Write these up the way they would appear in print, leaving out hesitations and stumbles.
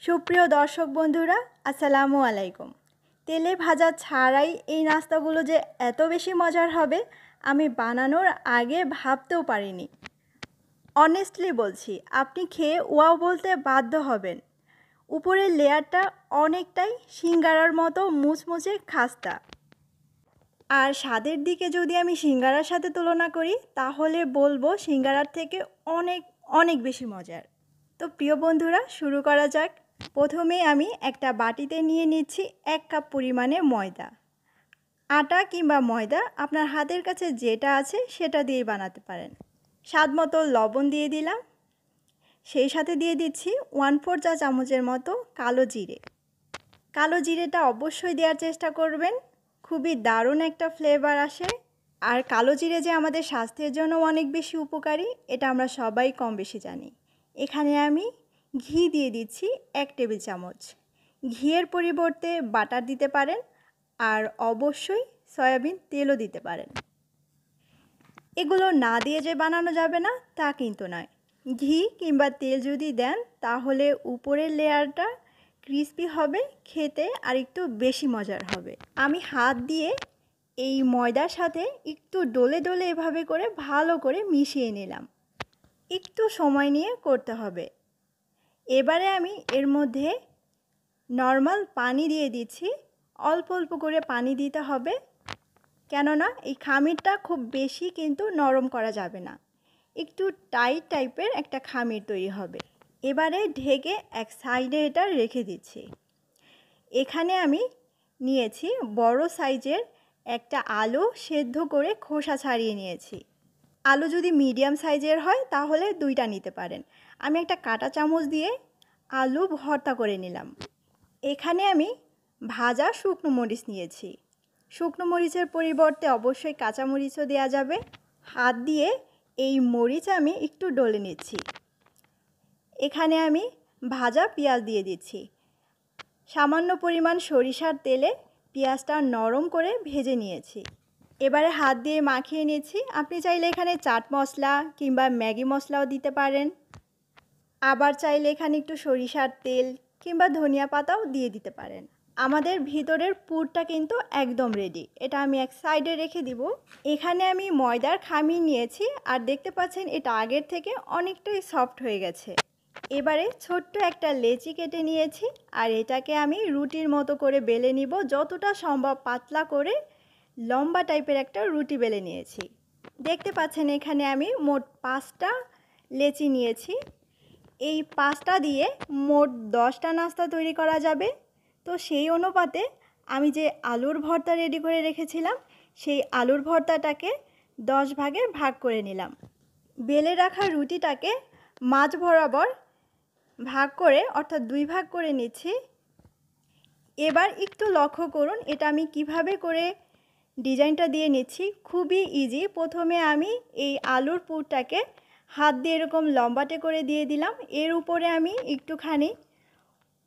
সুপ্রিয় দর্শক বন্ধুরা, আসসালামু আলাইকুম। তেলে ভাজা ছাড়াই এই নাস্তাগুলো যে এত বেশি মজার হবে আমি বানানোর আগে ভাবতেও পারিনি। অনেস্টলি বলছি, আপনি খেয়ে ওয়াও বলতে বাধ্য হবেন। উপরের লেয়ারটা অনেকটাই সিঙ্গারার মতো মুচমুচে খাস্তা, আর স্বাদের দিকে যদি আমি সিঙ্গারার সাথে তুলনা করি তাহলে বলবো সিঙ্গারার থেকে অনেক অনেক বেশি মজার। তো প্রিয় বন্ধুরা, শুরু করা যাক। প্রথমে আমি একটা বাটিতে নিয়ে নিচ্ছি 1 কাপ পরিমাণে ময়দা। আটা কিংবা ময়দা আপনার হাতের কাছে যেটা আছে সেটা দিয়েই বানাতে পারেন। স্বাদ মতো লবণ দিয়ে দিলাম, সেই সাথে দিয়ে দিচ্ছি 1/4 চা চামচের মতো কালো জিরে। কালো জিরেটা অবশ্যই দেওয়ার চেষ্টা করবেন, খুবই দারুণ একটা ফ্লেভার আসে। আর কালো জিরে যে আমাদের স্বাস্থ্যের জন্য অনেক বেশি উপকারী এটা আমরা সবাই কম বেশি জানি। এখানে আমি ঘি দিয়ে দিচ্ছি 1 টেবিল চামচ। ঘিয়ের পরিবর্তে বাটার দিতে পারেন, আর অবশ্যই সয়াবিন তেলও দিতে পারেন। এগুলো না দিয়ে যে বানানো যাবে না তা কিন্তু নয়। ঘি কিংবা তেল যদি দেন তাহলে উপরের লেয়ারটা ক্রিস্পি হবে, খেতে আর একটু বেশি মজার হবে। আমি হাত দিয়ে এই ময়দার সাথে একটু ডলে ডলে এভাবে করে ভালো করে মিশিয়ে নিলাম। একটু সময় নিয়ে করতে হবে। এবারে আমি এর মধ্যে নর্মাল পানি দিয়ে দিচ্ছি। অল্প অল্প করে পানি দিতে হবে, কেননা এই খামিরটা খুব বেশি কিন্তু নরম করা যাবে না, একটু টাইট টাইপের একটা খামির তৈরি হবে। এবারে ঢেকে এক সাইডে এটা রেখে দিচ্ছি। এখানে আমি নিয়েছি বড় সাইজের একটা আলু, সেদ্ধ করে খোসা ছাড়িয়ে নিয়েছি। আলু যদি মিডিয়াম সাইজের হয় তাহলে 2টা নিতে পারেন। আমি একটা কাঁটা চামচ দিয়ে আলু ভর্তা করে নিলাম। এখানে আমি ভাজা শুকনো মরিচ নিয়েছি। শুকনো মরিচের পরিবর্তে অবশ্যই কাঁচা মরিচও দেওয়া যাবে। হাত দিয়ে এই মরিচ আমি একটু ডলে নিচ্ছি। এখানে আমি ভাজা পেঁয়াজ দিয়ে দিচ্ছি। সামান্য পরিমাণ সরিষার তেলে পেঁয়াজটা নরম করে ভেজে নিয়েছি। এবারে হাত দিয়ে মাখিয়ে নিচ্ছি। আপনি চাইলে এখানে চাট মশলা কিংবা ম্যাগি মশলাও দিতে পারেন, আবার চাইলে এখানে একটু সরিষার তেল কিংবা ধনিয়া পাতাও দিয়ে দিতে পারেন। আমাদের ভিতরের পুরটা কিন্তু একদম রেডি। এটা আমি এক সাইডে রেখে দিব। এখানে আমি ময়দার খামির নিয়েছি, আর দেখতে পাচ্ছেন এটা আগের থেকে অনেকটাই সফট হয়ে গেছে। এবারে ছোট্ট একটা লেচি কেটে নিয়েছি, আর এটাকে আমি রুটির মতো করে বেলে নিব। যতটা সম্ভব পাতলা করে লম্বা টাইপের একটা রুটি বেলে নিয়েছি। দেখতে পাচ্ছেন এখানে আমি মোট 5টা লেচি নিয়েছি। এই 5টা দিয়ে মোট 10টা নাস্তা তৈরি করা যাবে। তো সেই অনুপাতে আমি যে আলুর ভর্তা রেডি করে রেখেছিলাম সেই আলুর ভর্তাটাকে 10 ভাগে ভাগ করে নিলাম। বেলে রাখা রুটিটাকে মাঝ বরাবর ভাগ করে, অর্থাৎ 2 ভাগ করে নিচ্ছি। এবার একটু লক্ষ্য করুন এটা আমি কিভাবে করে ডিজাইনটা দিয়ে নিচ্ছি। খুবই ইজি। প্রথমে আমি এই আলুর পুরটাকে হাত দিয়ে এরকম লম্বাটে করে দিয়ে দিলাম। এর উপরে আমি একটুখানি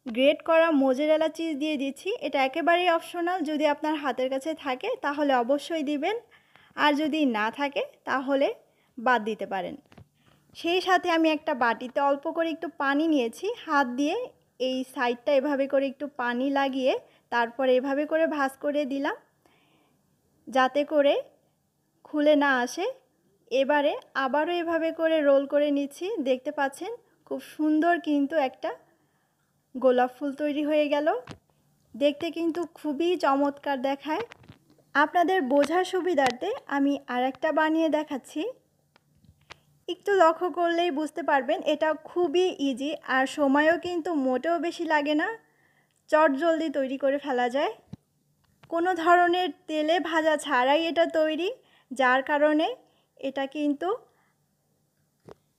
গ্রেট করা মোজারেলা চিজ দিয়ে দিচ্ছি। এটা একেবারেই অপশনাল, যদি আপনার হাতের কাছে থাকে তাহলে অবশ্যই দিবেন, আর যদি না থাকে তাহলে বাদ দিতে পারেন। সেই সাথে আমি একটা বাটিতে অল্প করে একটু পানি নিয়েছি। হাত দিয়ে এই সাইডটা এভাবে করে একটু পানি লাগিয়ে তারপরে এভাবে করে ভাঁজ করে দিলাম, যাতে করে খুলে না আসে। এবারে আবারও এভাবে করে রোল করে নিচ্ছি। দেখতে পাচ্ছেন খুব সুন্দর কিন্তু একটা গোলাপ ফুল তৈরি হয়ে গেল। দেখতে কিন্তু খুবই চমৎকার দেখায়। আপনাদের বোঝার সুবিধার্থে আমি আরেকটা বানিয়ে দেখাচ্ছি। একটু লক্ষ্য করলেই বুঝতে পারবেন এটা খুবই ইজি, আর সময়ও কিন্তু মোটেও বেশি লাগে না, চটজলদি তৈরি করে ফেলা যায়। কোনো ধরনের তেলে ভাজা ছাড়াই এটা তৈরি, যার কারণে এটা কিন্তু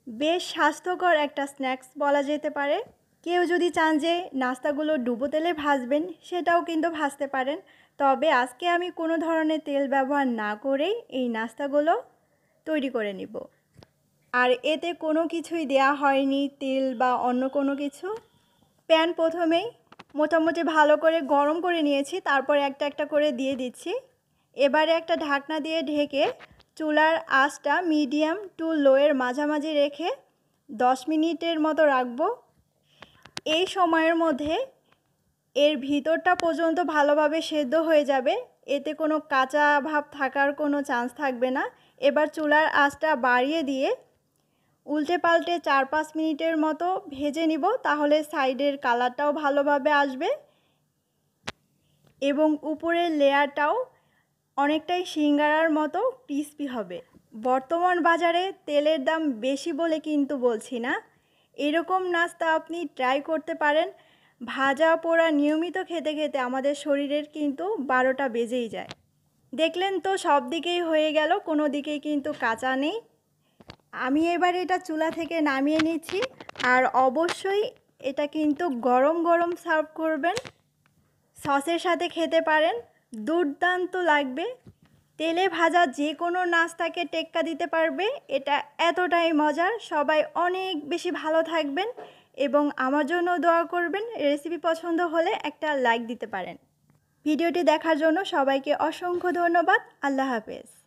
বেশ স্বাস্থ্যকর একটা স্ন্যাক্স বলা যেতে পারে। কেউ যদি চান যে নাস্তাগুলো ডুবো তেলে ভাজবেন সেটাও কিন্তু ভাজতে পারেন, তবে আজকে আমি কোনো ধরনের তেল ব্যবহার না করেই এই নাস্তাগুলো তৈরি করে নিব। আর এতে কোনো কিছুই দেয়া হয়নি, তেল বা অন্য কোনো কিছু। প্যান প্রথমেই মোটামুটি ভালো করে গরম করে নিয়েছি, তারপর একটা একটা করে দিয়ে দিচ্ছি। এবারে একটা ঢাকনা দিয়ে ঢেকে চুলার আঁচটা মিডিয়াম টু লোয়ের মাঝামাঝি রেখে 10 মিনিটের মতো রাখবো। এই সময়ের মধ্যে এর ভিতরটা পর্যন্ত ভালোভাবে সেদ্ধ হয়ে যাবে, এতে কোনো কাঁচা ভাব থাকার কোনো চান্স থাকবে না। এবার চুলার আঁচটা বাড়িয়ে দিয়ে উল্টে পাল্টে 4-5 মিনিটের মতো ভেজে নিব, তাহলে সাইডের কালারটাও ভালোভাবে আসবে এবং উপরের লেয়ারটাও অনেকটাই সিঙ্গারার মতো ক্রিস্পি হবে। বর্তমান বাজারে তেলের দাম বেশি বলে কিন্তু বলছি না, এরকম নাস্তা আপনি ট্রাই করতে পারেন। ভাজা পোড়া নিয়মিত খেতে খেতে আমাদের শরীরের কিন্তু 12টা বেজেই যায়। দেখলেন তো, সব দিকেই হয়ে গেল, কোনো দিকেই কিন্তু কাঁচা নেই। আমি এবার এটা চুলা থেকে নামিয়ে নিচ্ছি, আর অবশ্যই এটা কিন্তু গরম গরম সার্ভ করবেন। সসের সাথে খেতে পারেন, দুর্দান্ত লাগবে। তেলে ভাজা যে কোনো নাস্তাকে টেক্কা দিতে পারবে, এটা এতটাই মজার। সবাই অনেক বেশি ভালো থাকবেন এবং আমার জন্য দোয়া করবেন। রেসিপি পছন্দ হলে একটা লাইক দিতে পারেন। ভিডিওটি দেখার জন্য সবাইকে অসংখ্য ধন্যবাদ। আল্লাহ হাফেজ।